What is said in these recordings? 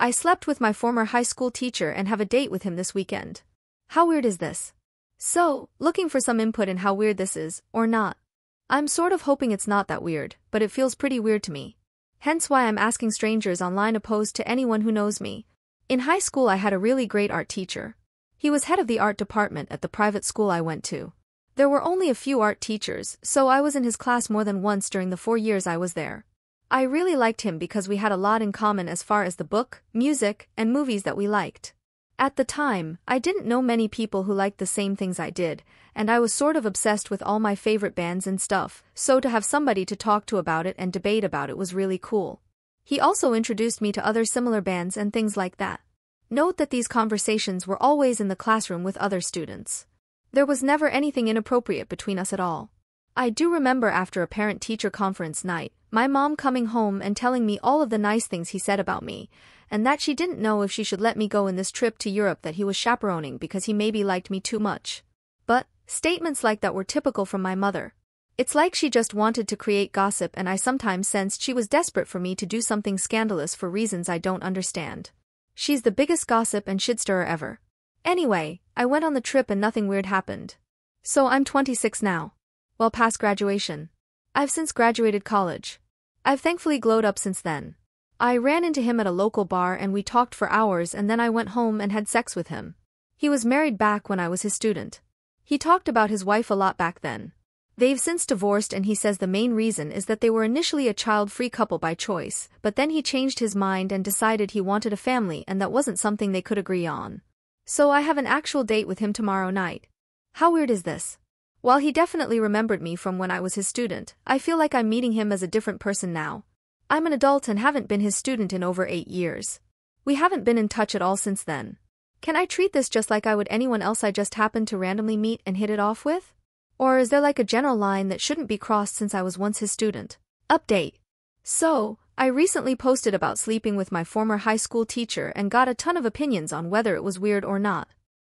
I slept with my former high school teacher and have a date with him this weekend. How weird is this? So, looking for some input in how weird this is, or not. I'm sort of hoping it's not that weird, but it feels pretty weird to me. Hence why I'm asking strangers online opposed to anyone who knows me. In high school I had a really great art teacher. He was head of the art department at the private school I went to. There were only a few art teachers, so I was in his class more than once during the 4 years I was there. I really liked him because we had a lot in common as far as the book, music, and movies that we liked. At the time, I didn't know many people who liked the same things I did, and I was sort of obsessed with all my favorite bands and stuff, so to have somebody to talk to about it and debate about it was really cool. He also introduced me to other similar bands and things like that. Note that these conversations were always in the classroom with other students. There was never anything inappropriate between us at all. I do remember after a parent-teacher conference night, my mom coming home and telling me all of the nice things he said about me, and that she didn't know if she should let me go in this trip to Europe that he was chaperoning because he maybe liked me too much. But, statements like that were typical from my mother. It's like she just wanted to create gossip, and I sometimes sensed she was desperate for me to do something scandalous for reasons I don't understand. She's the biggest gossip and shit-stirrer ever. Anyway, I went on the trip and nothing weird happened. So I'm 26 now. Well past graduation. I've since graduated college. I've thankfully glowed up since then. I ran into him at a local bar and we talked for hours, and then I went home and had sex with him. He was married back when I was his student. He talked about his wife a lot back then. They've since divorced, and he says the main reason is that they were initially a child-free couple by choice, but then he changed his mind and decided he wanted a family and that wasn't something they could agree on. So I have an actual date with him tomorrow night. How weird is this? While he definitely remembered me from when I was his student, I feel like I'm meeting him as a different person now. I'm an adult and haven't been his student in over 8 years. We haven't been in touch at all since then. Can I treat this just like I would anyone else I just happened to randomly meet and hit it off with? Or is there like a general line that shouldn't be crossed since I was once his student? Update. So, I recently posted about sleeping with my former high school teacher and got a ton of opinions on whether it was weird or not.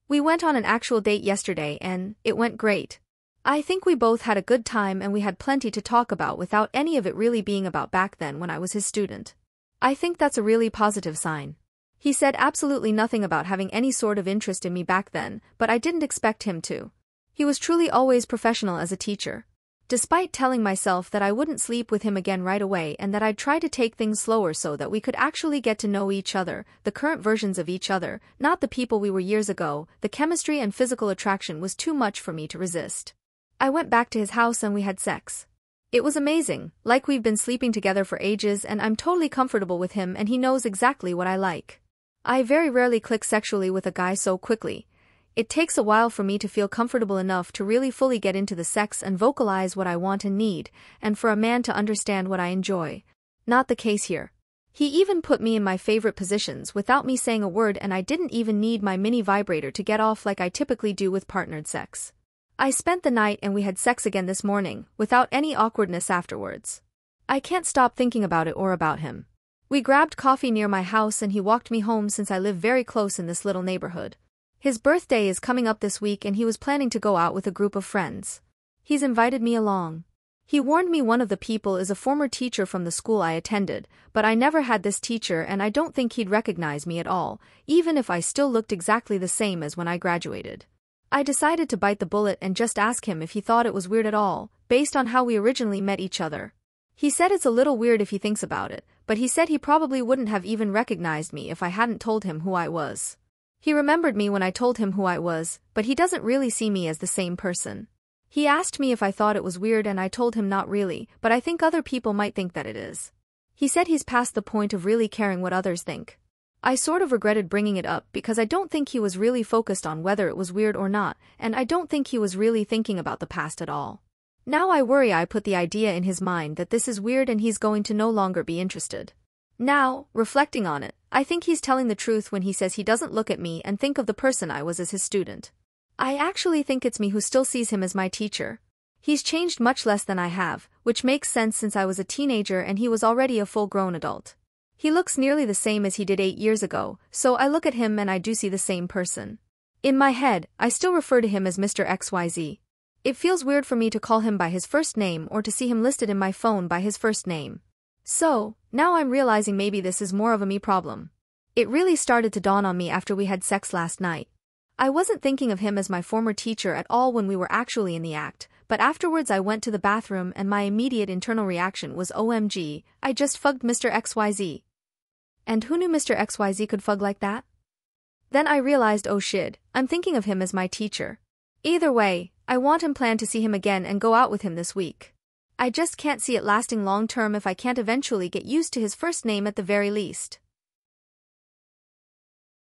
We went on an actual date yesterday and it went great. I think we both had a good time and we had plenty to talk about without any of it really being about back then when I was his student. I think that's a really positive sign. He said absolutely nothing about having any sort of interest in me back then, but I didn't expect him to. He was truly always professional as a teacher. Despite telling myself that I wouldn't sleep with him again right away and that I'd try to take things slower so that we could actually get to know each other, the current versions of each other, not the people we were years ago, the chemistry and physical attraction was too much for me to resist. I went back to his house and we had sex. It was amazing, like we've been sleeping together for ages and I'm totally comfortable with him and he knows exactly what I like. I very rarely click sexually with a guy so quickly. It takes a while for me to feel comfortable enough to really fully get into the sex and vocalize what I want and need, and for a man to understand what I enjoy. Not the case here. He even put me in my favorite positions without me saying a word, and I didn't even need my mini vibrator to get off like I typically do with partnered sex. I spent the night and we had sex again this morning, without any awkwardness afterwards. I can't stop thinking about it or about him. We grabbed coffee near my house and he walked me home since I live very close in this little neighborhood. His birthday is coming up this week and he was planning to go out with a group of friends. He's invited me along. He warned me one of the people is a former teacher from the school I attended, but I never had this teacher and I don't think he'd recognize me at all, even if I still looked exactly the same as when I graduated. I decided to bite the bullet and just ask him if he thought it was weird at all, based on how we originally met each other. He said it's a little weird if he thinks about it, but he said he probably wouldn't have even recognized me if I hadn't told him who I was. He remembered me when I told him who I was, but he doesn't really see me as the same person. He asked me if I thought it was weird and I told him not really, but I think other people might think that it is. He said he's past the point of really caring what others think. I sort of regretted bringing it up because I don't think he was really focused on whether it was weird or not, and I don't think he was really thinking about the past at all. Now I worry I put the idea in his mind that this is weird and he's going to no longer be interested. Now, reflecting on it, I think he's telling the truth when he says he doesn't look at me and think of the person I was as his student. I actually think it's me who still sees him as my teacher. He's changed much less than I have, which makes sense since I was a teenager and he was already a full-grown adult. He looks nearly the same as he did 8 years ago, so I look at him and I do see the same person. In my head, I still refer to him as Mr. XYZ. It feels weird for me to call him by his first name or to see him listed in my phone by his first name. So, now I'm realizing maybe this is more of a me problem. It really started to dawn on me after we had sex last night. I wasn't thinking of him as my former teacher at all when we were actually in the act, but afterwards I went to the bathroom and my immediate internal reaction was OMG, I just fugged Mr. XYZ. And who knew Mr. XYZ could fug like that? Then I realized, oh shit, I'm thinking of him as my teacher. Either way, I want and plan to see him again and go out with him this week. I just can't see it lasting long term if I can't eventually get used to his first name at the very least.